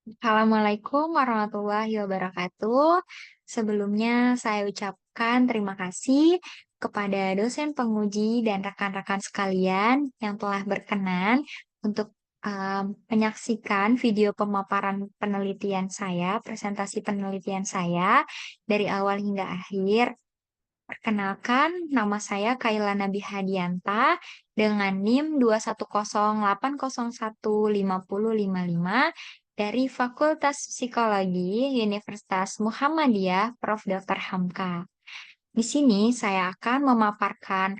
Assalamualaikum warahmatullahi wabarakatuh. Sebelumnya saya ucapkan terima kasih kepada dosen penguji dan rekan-rekan sekalian yang telah berkenan untuk menyaksikan video pemaparan penelitian saya, presentasi penelitian saya dari awal hingga akhir. Perkenalkan, nama saya Kaila Nabi Hadianta dengan NIM 21080150555 dari Fakultas Psikologi Universitas Muhammadiyah Prof. Dr. Hamka. Di sini saya akan memaparkan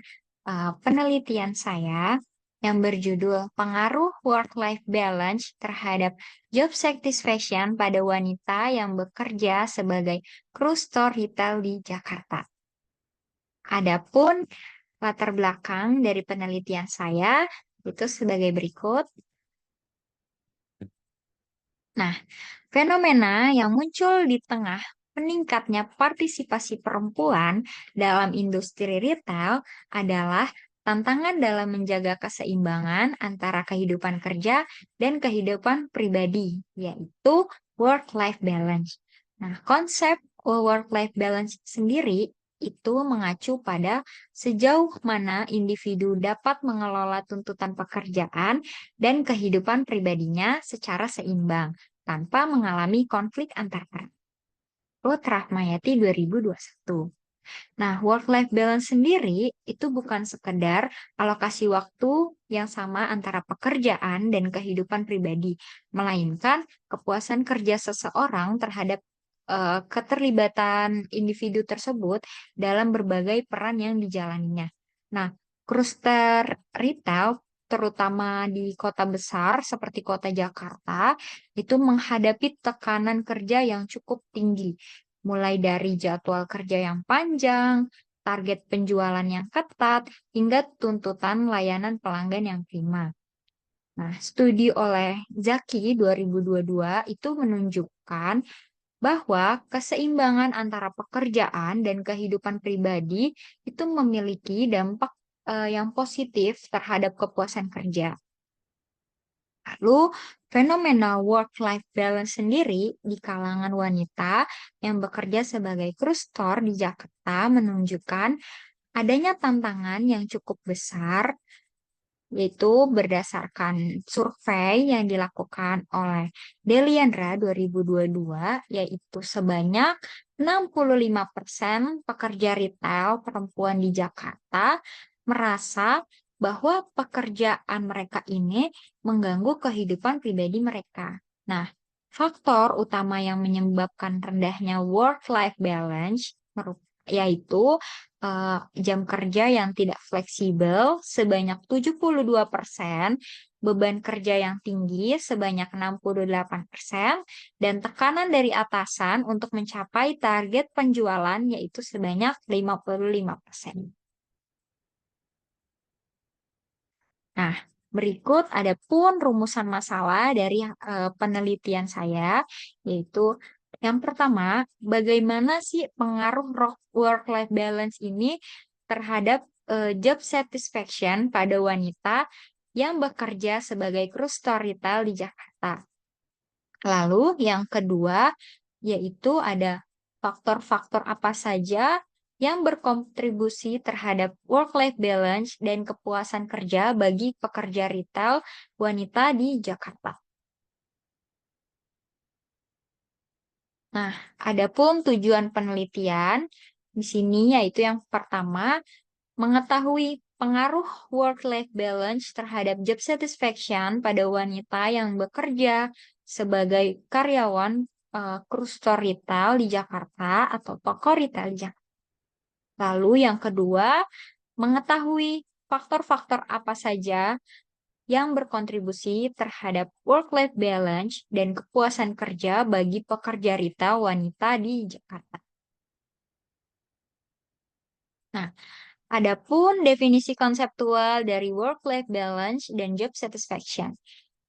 penelitian saya yang berjudul Pengaruh Work-Life Balance terhadap Job Satisfaction pada wanita yang bekerja sebagai kru store retail di Jakarta. Adapun latar belakang dari penelitian saya itu sebagai berikut. Nah, fenomena yang muncul di tengah meningkatnya partisipasi perempuan dalam industri retail adalah tantangan dalam menjaga keseimbangan antara kehidupan kerja dan kehidupan pribadi, yaitu work-life balance. Nah, konsep work-life balance sendiri itu mengacu pada sejauh mana individu dapat mengelola tuntutan pekerjaan dan kehidupan pribadinya secara seimbang tanpa mengalami konflik antar peran. Ruth Rahmayati 2021. Nah, work-life balance sendiri itu bukan sekedar alokasi waktu yang sama antara pekerjaan dan kehidupan pribadi, melainkan kepuasan kerja seseorang terhadap keterlibatan individu tersebut dalam berbagai peran yang dijalaninya. Nah, cluster retail terutama di kota besar seperti kota Jakarta, itu menghadapi tekanan kerja yang cukup tinggi, mulai dari jadwal kerja yang panjang, target penjualan yang ketat, hingga tuntutan layanan pelanggan yang prima. Nah, studi oleh Zaki 2022 itu menunjukkan bahwa keseimbangan antara pekerjaan dan kehidupan pribadi itu memiliki dampak yang positif terhadap kepuasan kerja. Lalu, fenomena work-life balance sendiri di kalangan wanita yang bekerja sebagai kru store di Jakarta menunjukkan adanya tantangan yang cukup besar, yaitu berdasarkan survei yang dilakukan oleh Deliandra 2022, yaitu sebanyak 65% pekerja retail perempuan di Jakarta merasa bahwa pekerjaan mereka ini mengganggu kehidupan pribadi mereka. Nah, faktor utama yang menyebabkan rendahnya work-life balance yaitu jam kerja yang tidak fleksibel sebanyak 72%, beban kerja yang tinggi sebanyak 68%, dan tekanan dari atasan untuk mencapai target penjualan yaitu sebanyak 55%. Nah, berikut ada pun rumusan masalah dari penelitian saya, yaitu yang pertama, bagaimana sih pengaruh work-life balance ini terhadap job satisfaction pada wanita yang bekerja sebagai kru store retail di Jakarta. Lalu yang kedua, yaitu ada faktor-faktor apa saja yang berkontribusi terhadap work-life balance dan kepuasan kerja bagi pekerja retail wanita di Jakarta. Nah, adapun tujuan penelitian di sini yaitu yang pertama, mengetahui pengaruh work-life balance terhadap job satisfaction pada wanita yang bekerja sebagai karyawan kru store retail di Jakarta atau toko retail di Jakarta. Lalu yang kedua, mengetahui faktor-faktor apa saja yang berkontribusi terhadap work-life balance dan kepuasan kerja bagi pekerja retail wanita di Jakarta. Nah, adapun definisi konseptual dari work-life balance dan job satisfaction.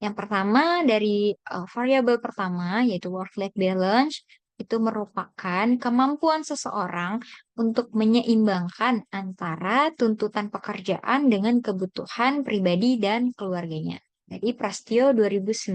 Yang pertama dari variabel pertama yaitu work-life balance itu merupakan kemampuan seseorang untuk menyeimbangkan antara tuntutan pekerjaan dengan kebutuhan pribadi dan keluarganya. Dari Prastio 2019.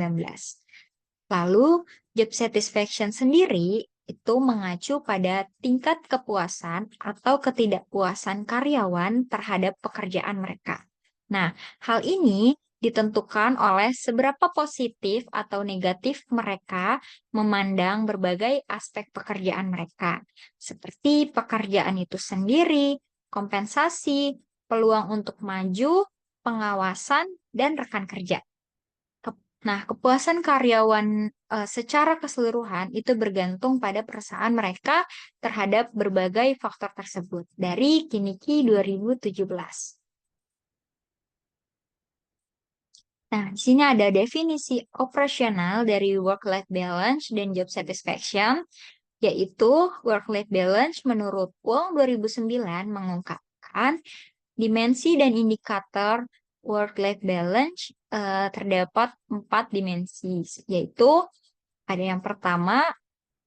Lalu, job satisfaction sendiri itu mengacu pada tingkat kepuasan atau ketidakpuasan karyawan terhadap pekerjaan mereka. Nah, hal ini ditentukan oleh seberapa positif atau negatif mereka memandang berbagai aspek pekerjaan mereka, seperti pekerjaan itu sendiri, kompensasi, peluang untuk maju, pengawasan, dan rekan kerja. Nah, kepuasan karyawan secara keseluruhan itu bergantung pada perusahaan mereka terhadap berbagai faktor tersebut dari Kiniki 2017. Nah, di sini ada definisi operasional dari work-life balance dan job satisfaction, yaitu work-life balance menurut Wong 2009 mengungkapkan dimensi dan indikator work-life balance terdapat 4 dimensi, yaitu ada yang pertama,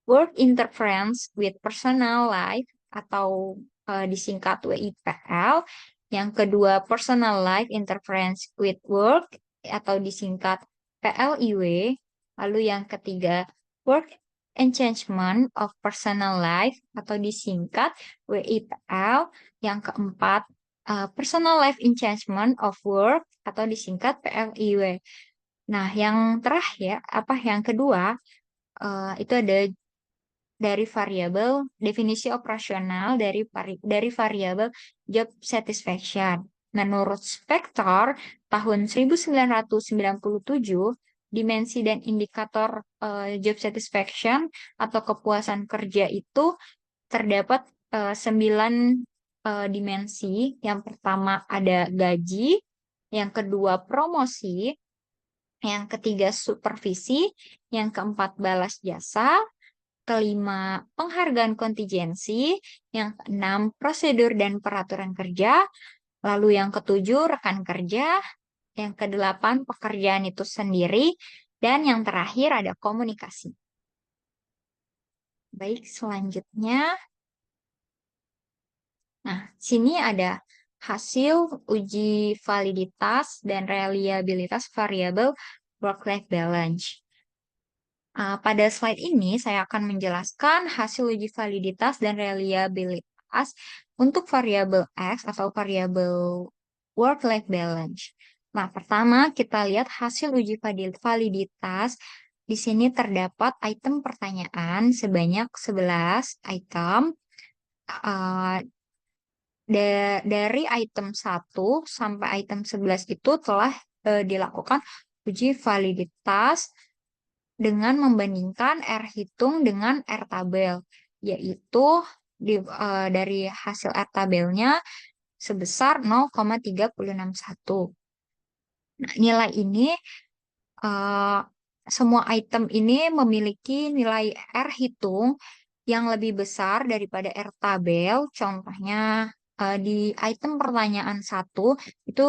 work interference with personal life atau disingkat WIPL. Yang kedua, personal life interference with work atau disingkat PLIW. Lalu yang ketiga, work enhancement of personal life atau disingkat WIPL. Yang keempat, personal life enhancement of work atau disingkat PLIW. Nah, yang terakhir, yang kedua, itu ada dari variabel definisi operasional dari variabel job satisfaction. Menurut Spector tahun 1997, dimensi dan indikator job satisfaction atau kepuasan kerja itu terdapat 9 dimensi. Yang pertama ada gaji, yang kedua promosi, yang ketiga supervisi, yang keempat balas jasa, kelima, penghargaan kontingensi. Yang keenam, prosedur dan peraturan kerja. Lalu yang ketujuh, rekan kerja. Yang kedelapan, pekerjaan itu sendiri. Dan yang terakhir ada komunikasi. Baik, selanjutnya. Nah, sini ada hasil uji validitas dan reliabilitas variabel work-life balance. Pada slide ini, saya akan menjelaskan hasil uji validitas dan reliabilitas untuk variabel X atau variabel work-life balance. Nah, pertama kita lihat hasil uji validitas. Di sini terdapat item pertanyaan sebanyak 11 item. Uh, dari item 1 sampai item 11 itu telah dilakukan uji validitas dengan membandingkan R hitung dengan R tabel, yaitu dari hasil R tabelnya sebesar 0,361. Nah, nilai ini, eh, semua item ini memiliki nilai R hitung yang lebih besar daripada R tabel. Contohnya, di item pertanyaan 1 itu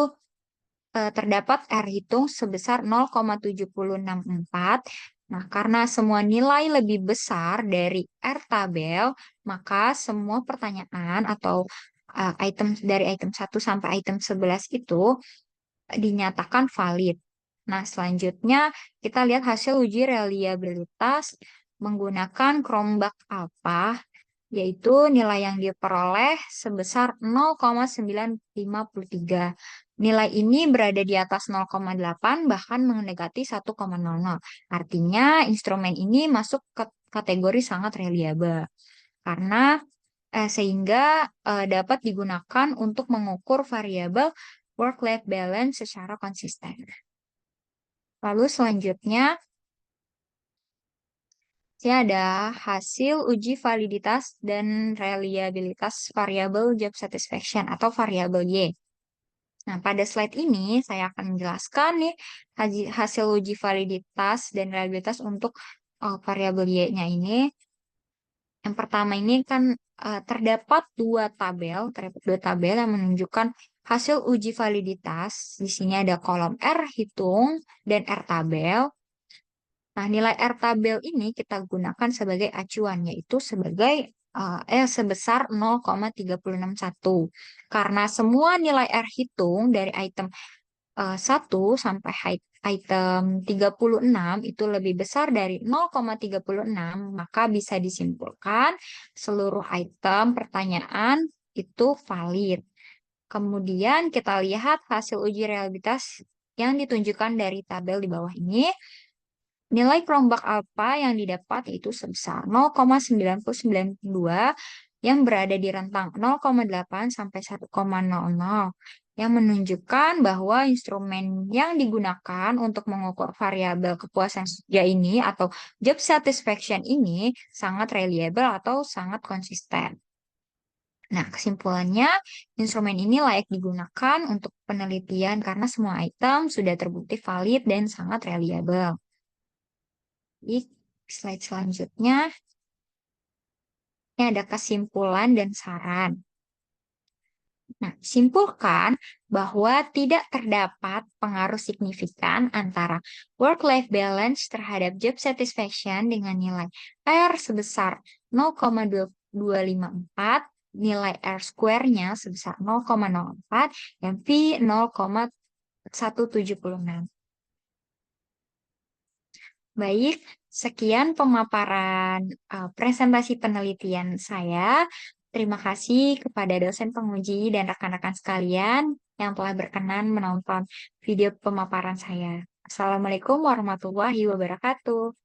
terdapat R hitung sebesar 0,7064. Nah, karena semua nilai lebih besar dari R tabel, maka semua pertanyaan atau item dari item 1 sampai item 11 itu dinyatakan valid. Nah, selanjutnya kita lihat hasil uji reliabilitas menggunakan Chromebook Alpha, yaitu nilai yang diperoleh sebesar 0,953. Nilai ini berada di atas 0,8 bahkan mendekati 1,00. Artinya instrumen ini masuk ke kategori sangat reliable karena sehingga dapat digunakan untuk mengukur variabel work-life balance secara konsisten. Lalu selanjutnya, ini ada hasil uji validitas dan reliabilitas variabel job satisfaction atau variabel Y. Nah, pada slide ini saya akan menjelaskan nih hasil uji validitas dan reliabilitas untuk variabel Y-nya ini. Yang pertama ini kan terdapat dua tabel yang menunjukkan hasil uji validitas. Di sini ada kolom R hitung dan R tabel. Nah, nilai R tabel ini kita gunakan sebagai acuan, yaitu sebesar 0,361. Karena semua nilai R hitung dari item 1 sampai item 36 itu lebih besar dari 0,36, maka bisa disimpulkan seluruh item pertanyaan itu valid. Kemudian kita lihat hasil uji realitas yang ditunjukkan dari tabel di bawah ini. Nilai kelompok alfa yang didapat itu sebesar 0,992 yang berada di rentang 0,8 sampai 1,00 yang menunjukkan bahwa instrumen yang digunakan untuk mengukur variabel kepuasan kerja ini atau job satisfaction ini sangat reliable atau sangat konsisten. Nah, kesimpulannya, instrumen ini layak digunakan untuk penelitian karena semua item sudah terbukti valid dan sangat reliable. Di slide selanjutnya, ini ada kesimpulan dan saran. Nah, simpulkan bahwa tidak terdapat pengaruh signifikan antara work-life balance terhadap job satisfaction dengan nilai R sebesar 0,2254, nilai R square-nya sebesar 0,04, dan V 0,176. Baik, sekian pemaparan presentasi penelitian saya. Terima kasih kepada dosen penguji dan rekan-rekan sekalian yang telah berkenan menonton video pemaparan saya. Assalamualaikum warahmatullahi wabarakatuh.